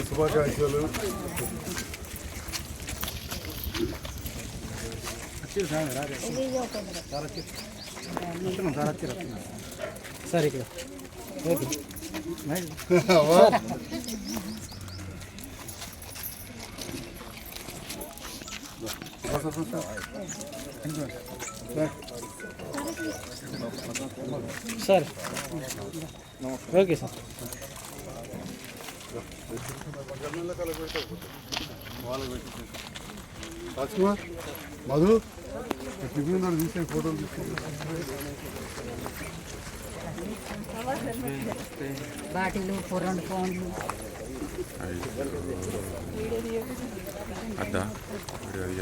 శుభాకాంక్షలు. సార్ ఇక్కడ sir okay sir. Rajkumar Madhu tiffin తీసే ఫోటోలు తీసుకుంటాం. బాటిల్ 4 ఫోన్లు అద్దా వీడియో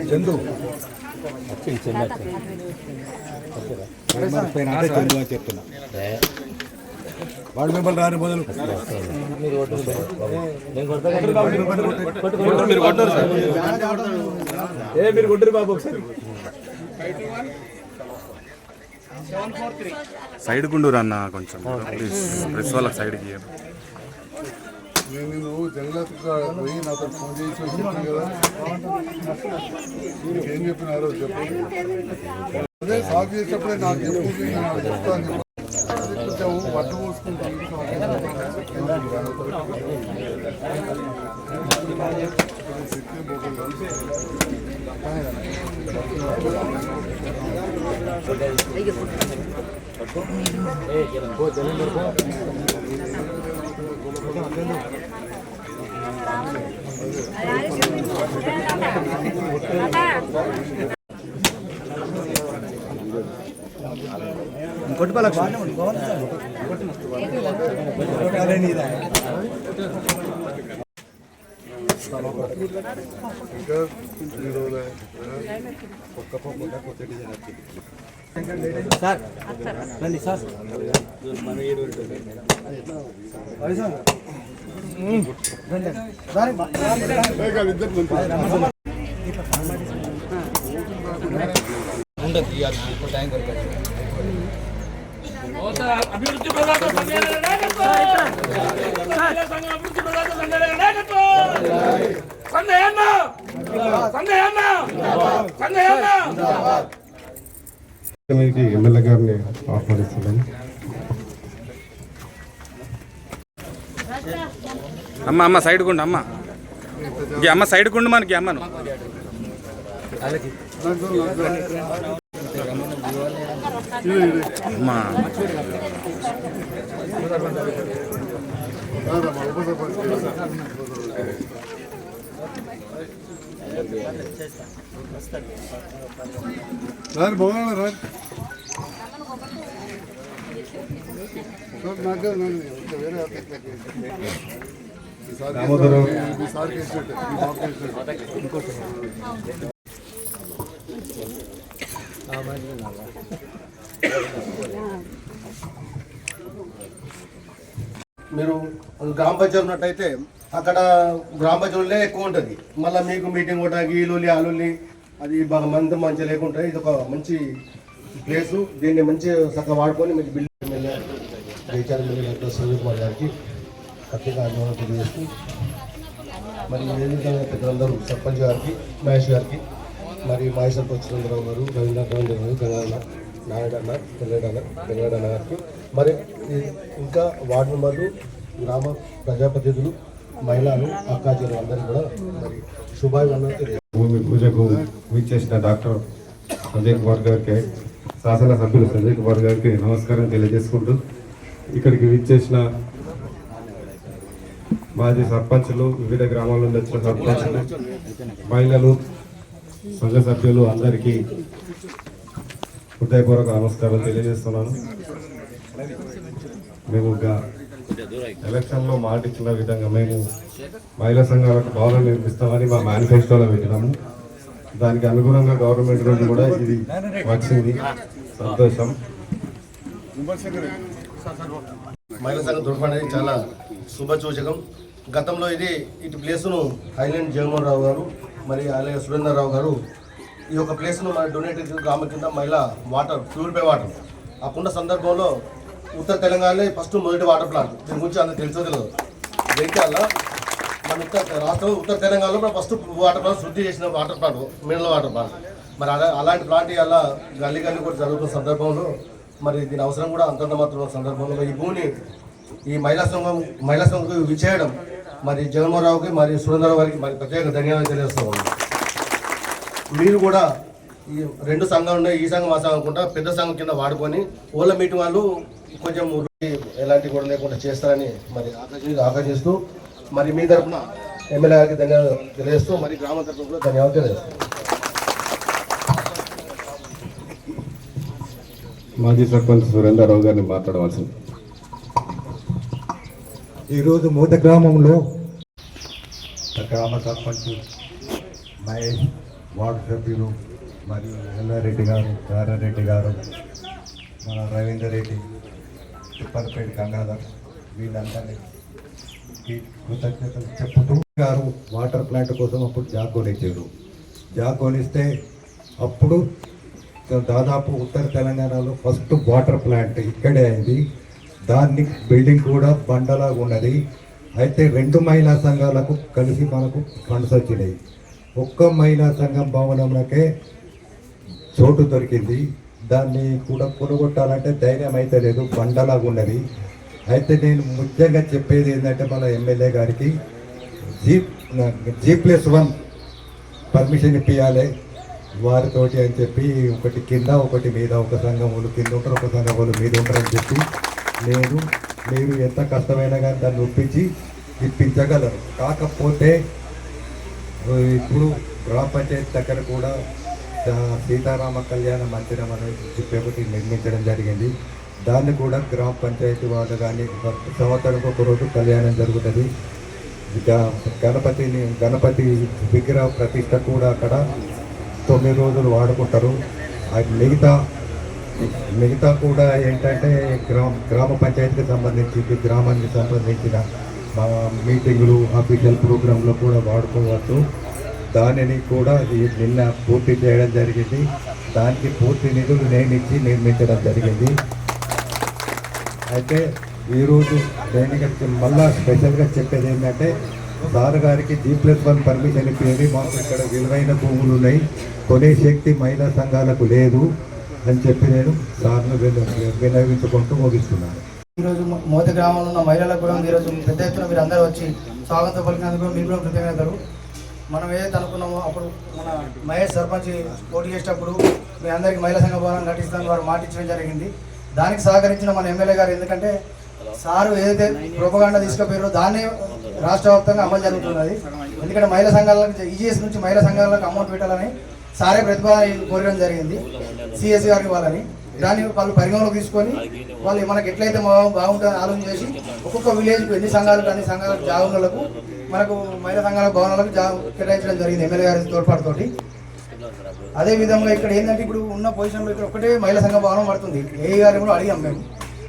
చందు చెప్తున్నా వాడు మిమ్మల్ని రాని మొదలు మీరు కొట్టరు బాబు ఒకసారి సైడ్ గుండూరు అన్న కొంచెం ప్లీజ్ ప్రెస్ వాళ్ళకి సైడ్కి. నేను జగన్నాథ్ పోయి నాతో ఫోన్ చేసి చెప్పాను కదా, ఏం చెప్పినారో చెప్పండి. అదే సాగు చేసేటప్పుడే నాకు చెప్పు, చెప్తాను. కొంచెం వడ్డు పోసుకుంటాను. సార్ రండి సార్. అభివృద్ధి ప్రదాత ఎమ్మెల్యే గారిని ఆహ్వానిస్తున్నాను. అమ్మ సైడ్ గుండు అమ్మ అమ్మ సైడ్ గుండు మనకి అమ్మను అమ్మా రాని బాగున్నా రాని నాకు వేరే మీరు గ్రామ పంచాయతీ ఉన్నట్టయితే అక్కడ గ్రామ పంచాయతీలే ఎక్కువ ఉంటుంది. మళ్ళీ మీకు మీటింగ్ కొట్టడానికి ఈలులి ఆలులి అది బాగా మంది మంచిగా లేకుండా ఇది ఒక మంచి ప్లేసు. దీన్ని మంచి చక్కగా వాడుకొని మీరు building MLA Jayachari MLA doctor Sanjay Kumar గారికి ప్రత్యేక అభినందనలు తెలియజేస్తూ మరి పెద్దలందరూ సర్పంచ్ గారికి మహేష్ గారికి మరి మాజీ సర్పంచ్ చంద్రరావు గారు రవీంద్ర గారు గంగాధర నాయుడు అన్న తెల్లగడ గారికి మరి ఇంకా వార్డు మెంబర్లు గ్రామ ప్రజాప్రతినిధులు మహిళలు అక్కాచెలు అందరికీ కూడా మరి శుభాభివందనలు. భూమి పూజకు విచ్చేసిన డాక్టర్ సంజయ్ కుమార్ గారికి శాసనసభ్యులు సంజయ్ కుమార్ గారికి నమస్కారం తెలియజేసుకుంటూ ఇక్కడికి విచ్చేసిన మాజీ సర్పంచులు వివిధ గ్రామాల నుండి వచ్చిన సర్పంచులు మహిళలు సంఘ సభ్యులు అందరికీ హృదయపూర్వక నమస్కారం తెలియజేస్తున్నాను. మేము ఎలక్షన్లో మాట ఇచ్చిన విధంగా మేము మహిళా సంఘాలకు భవనం నిర్మిస్తామని మా మేనిఫెస్టోలో పెట్టినాము. దానికి అనుగుణంగా గవర్నమెంట్ నుండి కూడా ఇది వచ్చింది, సంతోషం. మహిళా సంఘం తోడ్పాటు అనేది చాలా శుభసూచకం. గతంలో ఇటు ప్లేస్ను హైలాండ్ జగన్మోహన్ రావు గారు మరి అలాగే సురేందర్రావు గారు ఈ యొక్క ప్లేస్ను మన డొనేటెడ్ గ్రామం కింద మహిళా వాటర్ ప్యూరిఫై వాటర్ అప్పున్న సందర్భంలో ఉత్తర తెలంగాణలో ఫస్ట్ మొదటి వాటర్ ప్లాంట్, దీని గురించి అందరికి తెలుసో తెలియదు. జైత్యాల మన రాష్ట్రంలో ఉత్తర తెలంగాణలో ఫస్ట్ వాటర్ ప్లాంట్ శుద్ధి చేసిన water plant mineral water plant. మరి అలాంటి ప్లాంట్ అలా గల్లీ గల్లీ కూడా జరుగుతున్న సందర్భంలో మరి దీని అవసరం కూడా అంతంత మాత్రం సందర్భంలో ఈ భూమిని ఈ మహిళా సంఘంకు విచ్చేయడం మరి జగన్మోహన్ రావుకి మరి సురేంద్రరావు గారికి మరి ప్రత్యేక ధన్యవాదాలు తెలియజేస్తున్నాం. మీరు కూడా ఈ రెండు సంఘాలు ఉన్నాయి, ఈ సంఘం ఆ సంఘం అనుకుంటా పెద్ద సంఘం కింద వాడుకొని ఓళ్ళ మీటింగ్ వాళ్ళు కొంచెం ఎలాంటి కూడా లేకుండా చేస్తారని మరి ఆకర్షిస్తూ మరి మీ తరఫున ఎమ్మెల్యే గారికి ధన్యవాదాలు తెలియజేస్తూ మరి గ్రామ తరఫున కూడా ధన్యవాదాలు తెలియజేస్తాం. మాజీ సర్పంచ్ సురేంద్రరావు గారిని మాట్లాడవలసింది. ఈరోజు మూత గ్రామంలో గ్రామ సర్పంచ్ మహేష్, వార్డు సభ్యులు మరియు ఎల్లారెడ్డి గారు, చారారెడ్డి గారు, మన రవీందర్ రెడ్డి, తిప్పలపేట గంగాధర్ వీళ్ళందరికీ కృతజ్ఞతలు చెప్పుతూ గారు వాటర్ ప్లాంట్ కోసం అప్పుడు జాగోనిచ్చారు. జాగోనిస్తే అప్పుడు దాదాపు ఉత్తర తెలంగాణలో ఫస్ట్ వాటర్ ప్లాంట్ ఇక్కడే అయింది. దాన్ని బిల్డింగ్ కూడా బండలాగా ఉన్నది. అయితే 2 మహిళా సంఘాలకు కలిసి మనకు ఫండ్స్ వచ్చినాయి. ఒక్క మహిళా సంఘం భవనంలోకే చోటు దొరికింది. దాన్ని కూడా కొనుగొట్టాలంటే ధైర్యం అయితే లేదు, బండలాగా ఉన్నది. అయితే నేను ముఖ్యంగా చెప్పేది ఏంటంటే మన ఎమ్మెల్యే గారికి G+1 పర్మిషన్ ఇప్పించాలి వారితోటి అని చెప్పి, ఒకటి కింద ఒకటి మీద, ఒక సంఘం వాళ్ళు కింద ఉంటారు, ఒక సంఘం వాళ్ళు మీద ఉంటారని చెప్పి మీరు ఎంత కష్టమైనా కానీ దాన్ని ఒప్పించి ఇప్పించగలరు. కాకపోతే ఇప్పుడు గ్రామ పంచాయతీ దగ్గర కూడా సీతారామ కళ్యాణ మందిరం అనేది చెప్పేటి నిర్మించడం జరిగింది. దాన్ని కూడా గ్రామ పంచాయతీ వాళ్ళు కానీ సంవత్సరానికి ఒక రోజు కళ్యాణం జరుగుతుంది. గణపతి విగ్రహ ప్రతిష్ట కూడా అక్కడ 9 రోజులు వాడుకుంటారు. అది మిగతా కూడా ఏంటంటే గ్రామ పంచాయతీకి సంబంధించి గ్రామానికి సంబంధించిన మీటింగులు, అఫీషియల్ ప్రోగ్రాంలో కూడా వాడుకోవచ్చు. దానిని కూడా నిన్న పూర్తి చేయడం జరిగింది. దానికి పూర్తి నిధులు నేను ఇచ్చి నిర్మించడం జరిగింది. అయితే ఈరోజు నేను మళ్ళా స్పెషల్గా చెప్పేది ఏంటంటే సార్ గారికి G+1 పర్మిషన్ ఇప్పింది. మాకు ఇక్కడ విలువైన భూములు ఉన్నాయి, కొనే శక్తి మహిళా సంఘాలకు లేదు అని చెప్పి నేను సార్ను వినవించుకుంటూ ముగిస్తున్నాను. ఈరోజు మోత గ్రామంలో ఉన్న మహిళలకు కూడా ఈరోజు పెద్ద ఎత్తున మీరు అందరూ వచ్చి స్వాగతం పలికినందుకు మీకు కూడా కృతజ్ఞతలు. మనం ఏదైతే అనుకున్నామో అప్పుడు మన మహేష్ సర్పంచ్ పోటీ చేసేటప్పుడు మీ అందరికీ మహిళా సంఘ భవనం కట్టిస్తామని వారు మాట ఇచ్చడం జరిగింది. దానికి సహకరించిన మన ఎమ్మెల్యే గారు, ఎందుకంటే సారు ఏదైతే ప్రోపగాండా తీసుకుపోయారో దాన్నే రాష్ట్ర వ్యాప్తంగా అమలు జరుగుతున్నది. ఎందుకంటే మహిళా సంఘాలకు ఈజీఎస్ నుంచి మహిళా సంఘాలకు అమౌంట్ పెట్టాలని సారే ప్రతిపాదన కోరడం జరిగింది సిఎస్ గారికి వాళ్ళని. దాన్ని వాళ్ళు పరిగణలోకి తీసుకొని వాళ్ళు మనకి ఎట్లయితే బాగుంటుందని ఆలోచన చేసి ఒక్కొక్క విలేజ్కు ఎన్ని సంఘాలకు అన్ని సంఘాలకు జాగులకు మనకు మహిళా సంఘాల భవనాలకు కేటాయించడం జరిగింది ఎమ్మెల్యే గారి తోడ్పాటుతోటి. అదేవిధంగా ఇక్కడ ఏంటంటే ఇప్పుడు ఉన్న పొజిషన్లో ఇక్కడ ఒకటే మహిళా సంఘ భవనం పడుతుంది. ఏఈ గారిని కూడా అడిగాం మేము.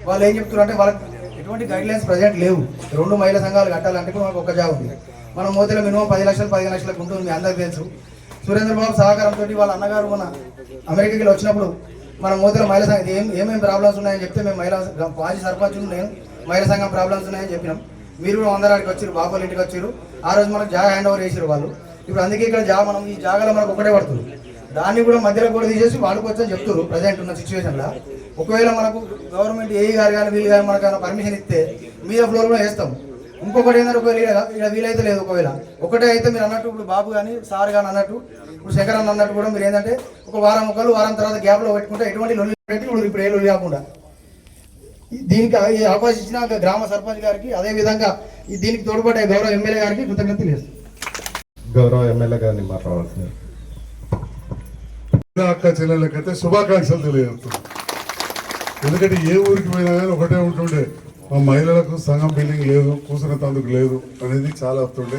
వాళ్ళు ఏం చెప్తున్నారు అంటే వాళ్ళకి ఎటువంటి గైడ్ లైన్స్ ప్రజెంట్ లేవు. 2 మహిళా సంఘాలు కట్టాలంటే కూడా మనకు ఒక జాబ్ ఉంది. మన మోతీలో మినిమం 10 లక్షలు 15 లక్షలకు ఉంటుంది, మీ అందరికీ తెలుసు. సురేంద్రబాబు సహకారంతో వాళ్ళ అన్నగారు మన అమెరికాకి వచ్చినప్పుడు మన మోతీలో మహిళా సంఘం ఏమేమి ప్రాబ్లమ్స్ ఉన్నాయని చెప్తే మేము మాజీ సర్పంచ్ నేను మహిళా సంఘం ప్రాబ్లమ్స్ ఉన్నాయని చెప్పినాం. మీరు కూడా 100 రాడికి వచ్చారు, బాబోళ్ళ ఇంటికి వచ్చారు. ఆ రోజు మనకు జాగా హ్యాండ్ ఓవర్ చేసారు వాళ్ళు. ఇప్పుడు అందుకే ఇక్కడ మనం ఈ జాగాలో మనకు ఒకటే పడుతుంది. దాన్ని కూడా మధ్యలో కూడా తీసేసి వాడుకోవచ్చని చెప్తారు ప్రజెంట్ ఉన్న సిచ్యువేషన్లో. ఒకవేళ మనకు గవర్నమెంట్ ఏఈ గారు కానీ వీళ్ళు కానీ మనకు పర్మిషన్ ఇస్తే మీద ఫ్లోర్ కూడా వేస్తాం. ఇంకొకటి ఏంటంటే ఒకవేళ ఇక్కడ వీలైతే లేదు, ఒకవేళ ఒకటే అయితే మీరు అన్నట్టు ఇప్పుడు బాబు కానీ సార్ కానీ అన్నట్టు ఇప్పుడు శేఖర్ అన్న అన్నట్టు కూడా మీరు ఏంటంటే ఒక వారం వారం తర్వాత గ్యాప్లో పెట్టుకుంటే ఎటువంటి లొల్లి పెట్టి ఇప్పుడు ఏ లొల్లి కాకుండా దీనికి ఈ అవకాశం ఇచ్చిన గ్రామ సర్పంచ్ గారికి, అదేవిధంగా దీనికి తోడ్పడే గౌరవ ఎమ్మెల్యే గారికి కృతజ్ఞతలు చేస్తాం. గౌరవ ఎమ్మెల్యే గారిని మాట్లాడవలసింది. అక్క చెల్లెళ్ళకైతే శుభాకాంక్షలు తెలియజేస్తున్నాం. ఎందుకంటే ఏ ఊరికి పోయినా కానీ ఒకటే ఉంటుండే, మా మహిళలకు సంఘం బిల్డింగ్ లేదు, కూర్చునే తందుకు లేదు అనేది చాలా వస్తుండే.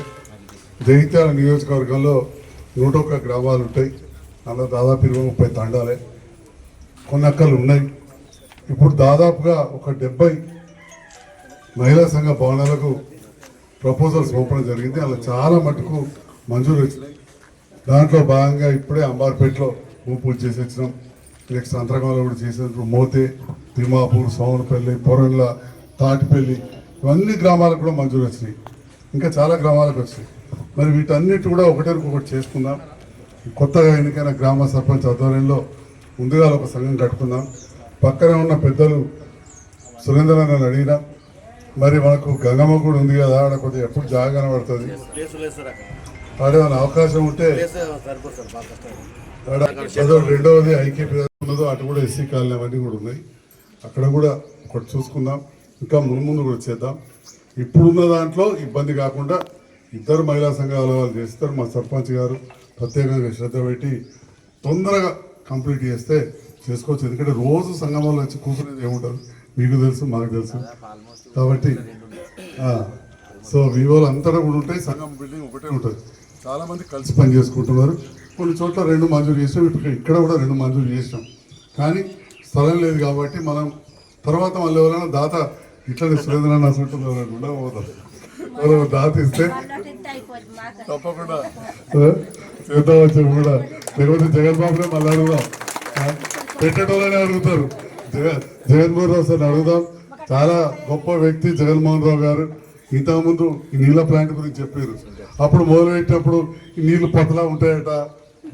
జగిత్యాల నియోజకవర్గంలో 101 గ్రామాలు ఉంటాయి. అందులో దాదాపు 20-30 తండాలే, కొన్ని అక్కలు ఉన్నాయి. ఇప్పుడు దాదాపుగా ఒక 70 మహిళా సంఘ భవనాలకు ప్రపోజల్స్ పంపడం జరిగింది. అలా చాలా మటుకు మంజూరు వచ్చినాయి. దాంట్లో భాగంగా ఇప్పుడే అంబార్పేటలో భూమి పూజ చేసి వచ్చినాం. నెక్స్ట్ అంతర్గంలో కూడా చేసినప్పుడు మోతే, తిమ్మాపూర్, సోమనపల్లి, పొరంల, తాటిపల్లి ఇవన్నీ గ్రామాలకు కూడా మంజూరు వచ్చినాయి. ఇంకా చాలా గ్రామాలకు వచ్చినాయి. మరి వీటన్నిటి కూడా ఒకటి చేసుకుందాం. కొత్తగా ఎన్నికైన గ్రామ సర్పంచ్ ఆధ్వర్యంలో ముందుగా ఒక సంఘం కట్టుకుందాం. పక్కనే ఉన్న పెద్దలు సురేంద్ర నన్ను అడిగినా, మరి మనకు గంగమ్మ కూడా ఉంది కదా, ఆడ కొద్దిగా ఎప్పుడు జాగా కనబడుతుంది, ఆడేమైనా అవకాశం ఉంటే రెండవది ఐకేపీ ఉన్నదో అటు కూడా ఎస్సీ కాలనీ అవన్నీ కూడా ఉన్నాయి, అక్కడ కూడా ఒకటి చూసుకుందాం. ఇంకా ముందు కూడా చేద్దాం. ఇప్పుడున్న దాంట్లో ఇబ్బంది కాకుండా 2 మహిళా సంఘాల వాళ్ళు చేస్తారు. మా సర్పంచ్ గారు ప్రత్యేకంగా శ్రద్ధ పెట్టి తొందరగా కంప్లీట్ చేస్తే చేసుకోవచ్చు. ఎందుకంటే రోజు సంఘంలో వచ్చి కూర్చునేది ఏముంటుంది, మీకు తెలుసు, మాకు తెలుసు. కాబట్టి సో వివోలు అంతా కూడా ఉంటాయి. సంఘం బిల్డింగ్ ఒకటే ఉంటుంది. చాలామంది కలిసి పని చేసుకుంటున్నారు. కొన్ని చోట్ల 2 మంజూరు చేసాం. ఇక్కడ కూడా 2 మంజూరు చేసాం. కానీ స్థలం లేదు కాబట్టి మనం తర్వాత మళ్ళీ ఎవరైనా దాత ఇట్లనే సురేంద్రనాథ్ అసలు ఉండబోతాం. ఎవరైనా దాత ఇస్తే తప్పకుండా చేద్దామని కూడా, లేకపోతే జగన్బాబునే మళ్ళీ అడుగుదాం. పెట్టేటోళ్ళనే అడుగుతారు. జగన్మోహన్ రావు సార్ని అడుగుదాం. చాలా గొప్ప వ్యక్తి జగన్మోహన్ రావు గారు. ఇంతకుముందు ఈ నీళ్ళ ప్లాంట్ గురించి చెప్పారు. అప్పుడు మొదలుపెట్టినప్పుడు ఈ నీళ్లు పతలా ఉంటాయట,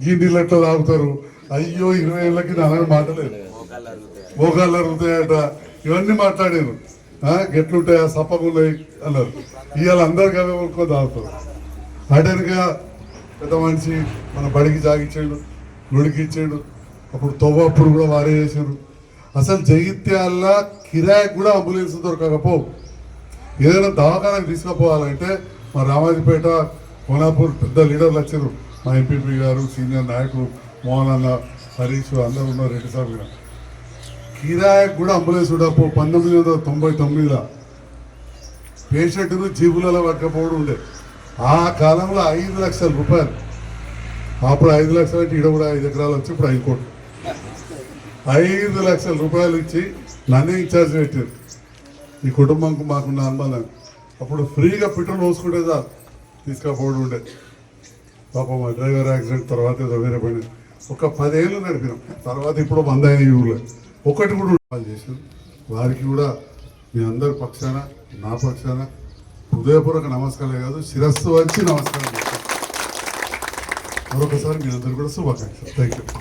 ఈ నీళ్ళు ఎట్లా తాగుతారు, అయ్యో 20 ఏళ్ళకి అలాగే మాట్లాడలేదు, మోకాళ్ళు అరుగుతాయట, ఇవన్నీ మాట్లాడారు. గెట్లుంటాయా, సప్పగున్నాయి అన్నారు. ఇవాళ అందరికి అవే కొనుక్కొని తాగుతారు. అటెన్గా పెద్ద మనిషి మన బడికి జాగిచ్చాడు, గుడికి ఇచ్చాడు. అప్పుడు తవ్వప్పుడు కూడా వారే చేశారు. అసలు జగిత్యాల కిరాయికి కూడా అంబులెన్స్ దొరకకపో. ఏదైనా దవాఖానకు తీసుకుపోవాలంటే మా రామాజీపేట, కోనాపూర్ పెద్ద లీడర్లు వచ్చారు. మా ఎంపీపీ గారు, సీనియర్ నాయకులు మోహన్ అన్న, హరీష్ అందరూ ఉన్నారు. 2 సార్లు కిరాయికి కూడా అంబులెన్స్ ఉండకపో. 1999లో పేషెంట్ను జీబులలో పట్టకపోవడం ఉండే. ఆ కాలంలో 5 లక్షల రూపాయలు. అప్పుడు 5 లక్షలు అంటే ఈడ కూడా 5 ఎకరాలు వచ్చి ఇప్పుడు 5 కోట్లు. 5 లక్షల రూపాయలు ఇచ్చి నన్నే ఇన్ఛార్జ్ పెట్టారు. ఈ కుటుంబంకు మాకున్న అనుబంధం. అప్పుడు ఫ్రీగా పెట్రోల్ పోసుకుంటే సార్ తీసుకపోవడం ఉండే. పాపం మా డ్రైవర్ యాక్సిడెంట్ తర్వాత ఏదో వేరే పని ఒక 10 ఏళ్ళు నడిపినాం. తర్వాత ఇప్పుడు 100 అయిన ఈ ఊళ్ళో ఒకటి కూడా చేసాం. వారికి కూడా మీ అందరి పక్షాన, నా పక్షాన హృదయపూర్వక నమస్కారాలే కాదు, శిరస్సు వంచి నమస్కారం చేస్తాను. మరొకసారి మీ అందరు కూడా శుభాకాంక్షలు. Thank you.